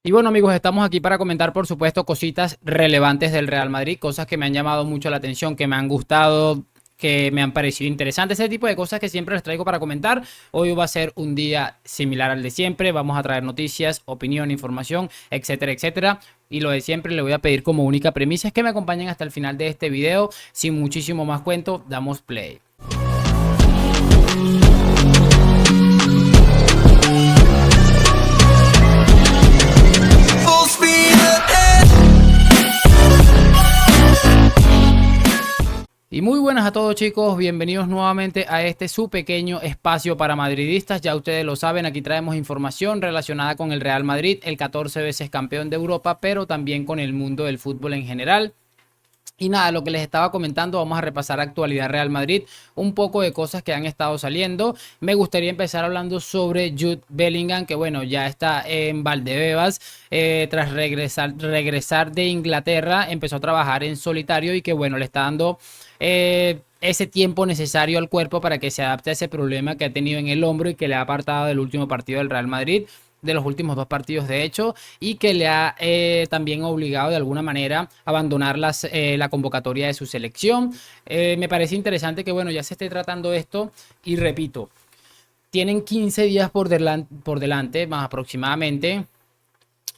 Y bueno, amigos, estamos aquí para comentar, por supuesto, cositas relevantes del Real Madrid, cosas que me han llamado mucho la atención, que me han gustado, que me han parecido interesantes, ese tipo de cosas que siempre les traigo para comentar. Hoy va a ser un día similar al de siempre, vamos a traer noticias, opinión, información, etcétera, etcétera. Y lo de siempre le voy a pedir como única premisa es que me acompañen hasta el final de este video. Sin muchísimo más cuento, damos play. Y muy buenas a todos, chicos, bienvenidos nuevamente a este su pequeño espacio para madridistas. Ya ustedes lo saben, aquí traemos información relacionada con el Real Madrid, el 14 veces campeón de Europa, pero también con el mundo del fútbol en general. Y nada, lo que les estaba comentando, vamos a repasar actualidad Real Madrid, un poco de cosas que han estado saliendo. Me gustaría empezar hablando sobre Jude Bellingham, que bueno, ya está en Valdebebas, tras regresar de Inglaterra, empezó a trabajar en solitario y que bueno, le está dando ese tiempo necesario al cuerpo para que se adapte a ese problema que ha tenido en el hombro y que le ha apartado del último partido del Real Madrid, de los últimos dos partidos de hecho, y que le ha también obligado de alguna manera a abandonar la convocatoria de su selección. Me parece interesante que bueno, ya se esté tratando esto y repito, tienen 15 días por delante más aproximadamente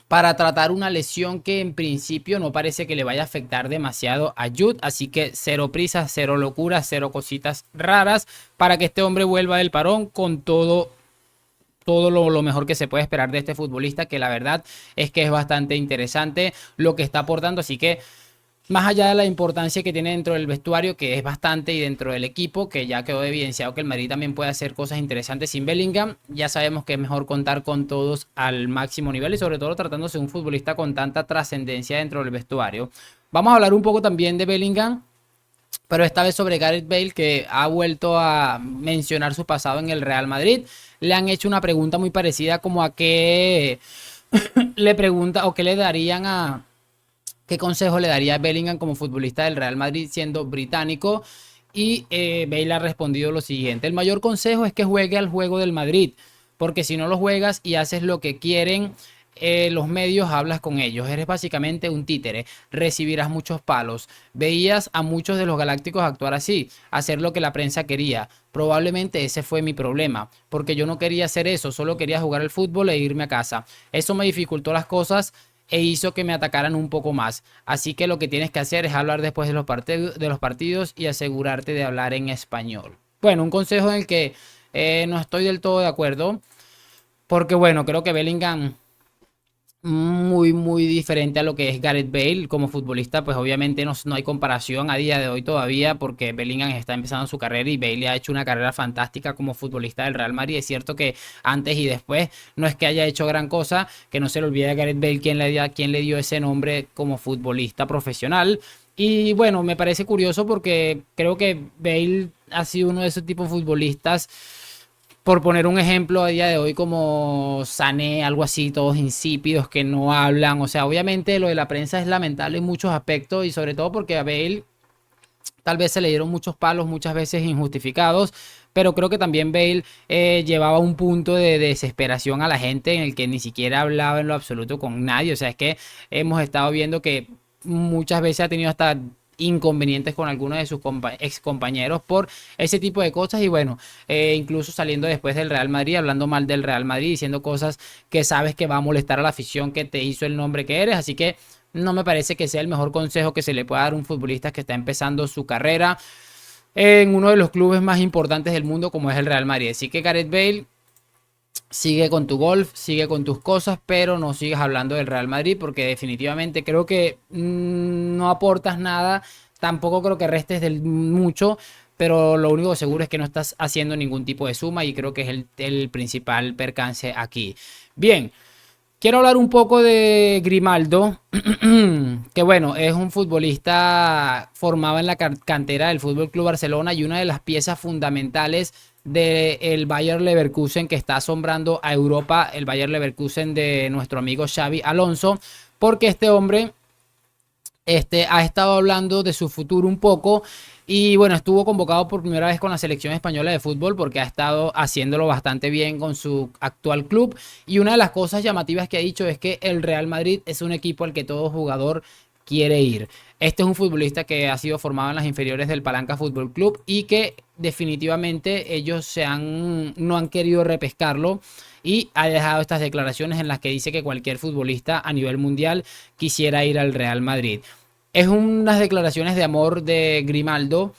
para tratar una lesión que en principio no parece que le vaya a afectar demasiado a Jude, así que cero prisas, cero locuras, cero cositas raras para que este hombre vuelva del parón con todo lo mejor que se puede esperar de este futbolista, que la verdad es que es bastante interesante lo que está aportando, así que más allá de la importancia que tiene dentro del vestuario, que es bastante, y dentro del equipo, que ya quedó evidenciado que el Madrid también puede hacer cosas interesantes sin Bellingham, ya sabemos que es mejor contar con todos al máximo nivel y sobre todo tratándose de un futbolista con tanta trascendencia dentro del vestuario. Vamos a hablar un poco también de Bellingham, pero esta vez sobre Gareth Bale, que ha vuelto a mencionar su pasado en el Real Madrid. Le han hecho una pregunta muy parecida como a qué le pregunta o qué le darían a qué consejo le daría a Bellingham como futbolista del Real Madrid siendo británico. Y Bale ha respondido lo siguiente: el mayor consejo es que juegue al juego del Madrid, porque si no lo juegas y haces lo que quieren los medios, hablas con ellos, eres básicamente un títere, recibirás muchos palos. Veías a muchos de los galácticos actuar así, hacer lo que la prensa quería. Probablemente ese fue mi problema, porque yo no quería hacer eso, solo quería jugar al fútbol e irme a casa. Eso me dificultó las cosas e hizo que me atacaran un poco más. Así que lo que tienes que hacer es hablar después de los partidos y asegurarte de hablar en español. Bueno, un consejo en el que no estoy del todo de acuerdo, porque bueno, creo que Bellingham muy diferente a lo que es Gareth Bale como futbolista, pues obviamente no hay comparación a día de hoy todavía, porque Bellingham está empezando su carrera y Bale ha hecho una carrera fantástica como futbolista del Real Madrid. Es cierto que antes y después no es que haya hecho gran cosa, que no se le olvide a Gareth Bale quien le dio ese nombre como futbolista profesional. Y bueno, me parece curioso porque creo que Bale ha sido uno de esos tipos de futbolistas, por poner un ejemplo a día de hoy, como Sané, algo así, todos insípidos que no hablan. O sea, obviamente lo de la prensa es lamentable en muchos aspectos y sobre todo porque a Bale tal vez se le dieron muchos palos, muchas veces injustificados, pero creo que también Bale llevaba un punto de desesperación a la gente en el que ni siquiera hablaba en lo absoluto con nadie. O sea, es que hemos estado viendo que muchas veces ha tenido hasta inconvenientes con algunos de sus ex compañeros por ese tipo de cosas y bueno, incluso saliendo después del Real Madrid, hablando mal del Real Madrid, diciendo cosas que sabes que va a molestar a la afición que te hizo el nombre que eres, así que no me parece que sea el mejor consejo que se le pueda dar a un futbolista que está empezando su carrera en uno de los clubes más importantes del mundo como es el Real Madrid. Así que Gareth Bale, sigue con tu golf, sigue con tus cosas, pero no sigas hablando del Real Madrid porque definitivamente creo que no aportas nada, tampoco creo que restes del mucho, pero lo único seguro es que no estás haciendo ningún tipo de suma y creo que es el principal percance aquí. Bien, quiero hablar un poco de Grimaldo, que bueno, es un futbolista formado en la cantera del Fútbol Club Barcelona y una de las piezas fundamentales del Bayer Leverkusen, que está asombrando a Europa, el Bayer Leverkusen de nuestro amigo Xavi Alonso, porque este hombre ha estado hablando de su futuro un poco y bueno, estuvo convocado por primera vez con la selección española de fútbol porque ha estado haciéndolo bastante bien con su actual club y una de las cosas llamativas que ha dicho es que el Real Madrid es un equipo al que todo jugador quiere ir. Este es un futbolista que ha sido formado en las inferiores del Palanca Fútbol Club y que definitivamente ellos no han querido repescarlo y ha dejado estas declaraciones en las que dice que cualquier futbolista a nivel mundial quisiera ir al Real Madrid. Es unas declaraciones de amor de Grimaldo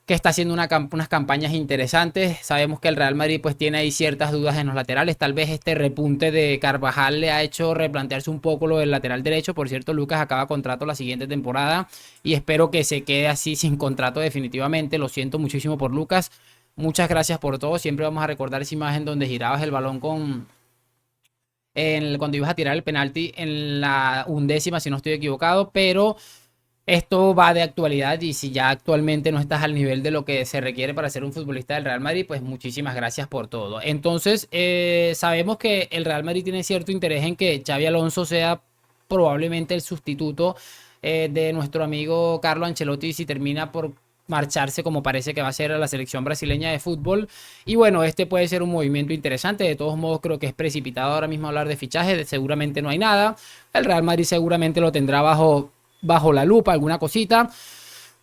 que está haciendo unas campañas interesantes. Sabemos que el Real Madrid pues tiene ahí ciertas dudas en los laterales. Tal vez este repunte de Carvajal le ha hecho replantearse un poco lo del lateral derecho. Por cierto, Lucas acaba contrato la siguiente temporada y espero que se quede así sin contrato definitivamente. Lo siento muchísimo por Lucas. Muchas gracias por todo. Siempre vamos a recordar esa imagen donde girabas el balón cuando ibas a tirar el penalti en la 1ª, si no estoy equivocado, pero esto va de actualidad y si ya actualmente no estás al nivel de lo que se requiere para ser un futbolista del Real Madrid, pues muchísimas gracias por todo. Entonces, sabemos que el Real Madrid tiene cierto interés en que Xabi Alonso sea probablemente el sustituto de nuestro amigo Carlo Ancelotti si termina por marcharse como parece que va a ser a la selección brasileña de fútbol. Y bueno, este puede ser un movimiento interesante. De todos modos, creo que es precipitado ahora mismo hablar de fichaje. Seguramente no hay nada. El Real Madrid seguramente lo tendrá bajo la lupa, alguna cosita.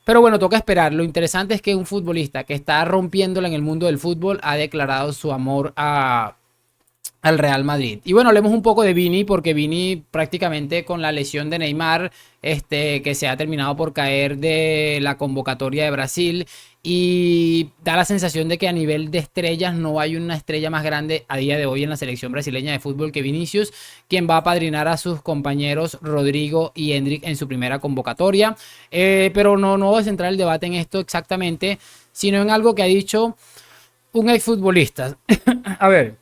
Pero bueno, toca esperar. Lo interesante es que un futbolista que está rompiéndola en el mundo del fútbol ha declarado su amor al Real Madrid. Y bueno, hablemos un poco de Vini, porque Vini prácticamente con la lesión de Neymar, que se ha terminado por caer de la convocatoria de Brasil, y da la sensación de que a nivel de estrellas no hay una estrella más grande a día de hoy en la selección brasileña de fútbol que Vinicius, quien va a apadrinar a sus compañeros Rodrigo y Endrick en su primera convocatoria. Pero no voy a centrar el debate en esto exactamente, sino en algo que ha dicho un exfutbolista. A ver.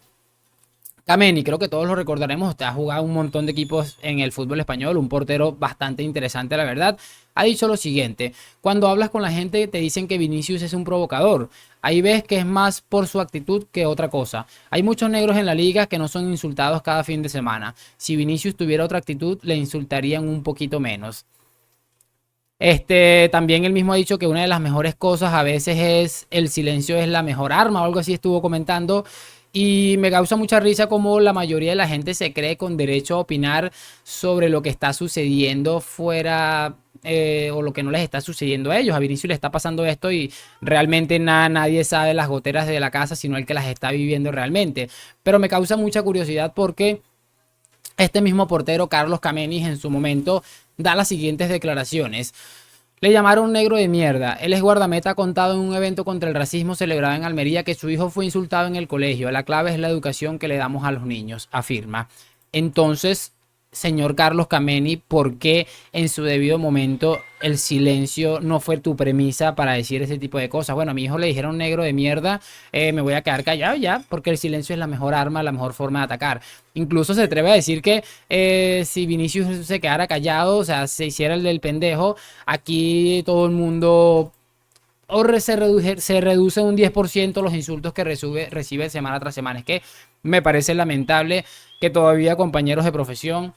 Kameni, creo que todos lo recordaremos, ha jugado un montón de equipos en el fútbol español, un portero bastante interesante, la verdad. Ha dicho lo siguiente: cuando hablas con la gente te dicen que Vinicius es un provocador. Ahí ves que es más por su actitud que otra cosa. Hay muchos negros en la liga que no son insultados cada fin de semana. Si Vinicius tuviera otra actitud, le insultarían un poquito menos. También él mismo ha dicho que una de las mejores cosas a veces es el silencio es la mejor arma o algo así estuvo comentando. Y me causa mucha risa como la mayoría de la gente se cree con derecho a opinar sobre lo que está sucediendo fuera o lo que no les está sucediendo a ellos. A Vinicius le está pasando esto y realmente nadie sabe las goteras de la casa, sino el que las está viviendo realmente. Pero me causa mucha curiosidad porque este mismo portero, Carlos Kameni, en su momento da las siguientes declaraciones. Le llamaron negro de mierda. Él es guardameta, ha contado en un evento contra el racismo celebrado en Almería que su hijo fue insultado en el colegio. La clave es la educación que le damos a los niños, afirma. Entonces, señor Carlos Kameni, ¿por qué en su debido momento el silencio no fue tu premisa para decir ese tipo de cosas? Bueno, a mi hijo le dijeron negro de mierda, me voy a quedar callado ya, porque el silencio es la mejor arma, la mejor forma de atacar. Incluso se atreve a decir que si Vinicius se quedara callado, o sea, se hiciera el del pendejo, aquí todo el mundo se reduce un 10% los insultos que recibe semana tras semana. Es que me parece lamentable que todavía compañeros de profesión,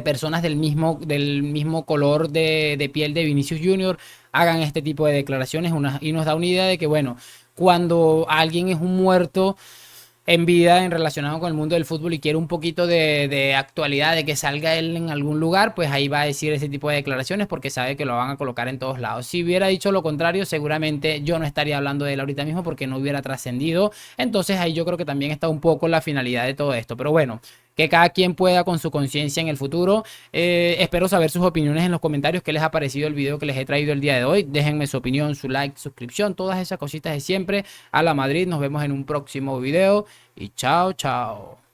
personas del mismo color de piel de Vinicius Junior hagan este tipo de declaraciones y nos da una idea de que, bueno, cuando alguien es un muerto en vida en relacionado con el mundo del fútbol y quiere un poquito de actualidad, de que salga él en algún lugar, pues ahí va a decir ese tipo de declaraciones porque sabe que lo van a colocar en todos lados. Si hubiera dicho lo contrario, seguramente yo no estaría hablando de él ahorita mismo porque no hubiera trascendido. Entonces ahí yo creo que también está un poco la finalidad de todo esto. Pero bueno, que cada quien pueda con su conciencia en el futuro. Espero saber sus opiniones en los comentarios. ¿Qué les ha parecido el video que les he traído el día de hoy? Déjenme su opinión, su like, suscripción, todas esas cositas de siempre. A la Madrid, nos vemos en un próximo video y chao, chao.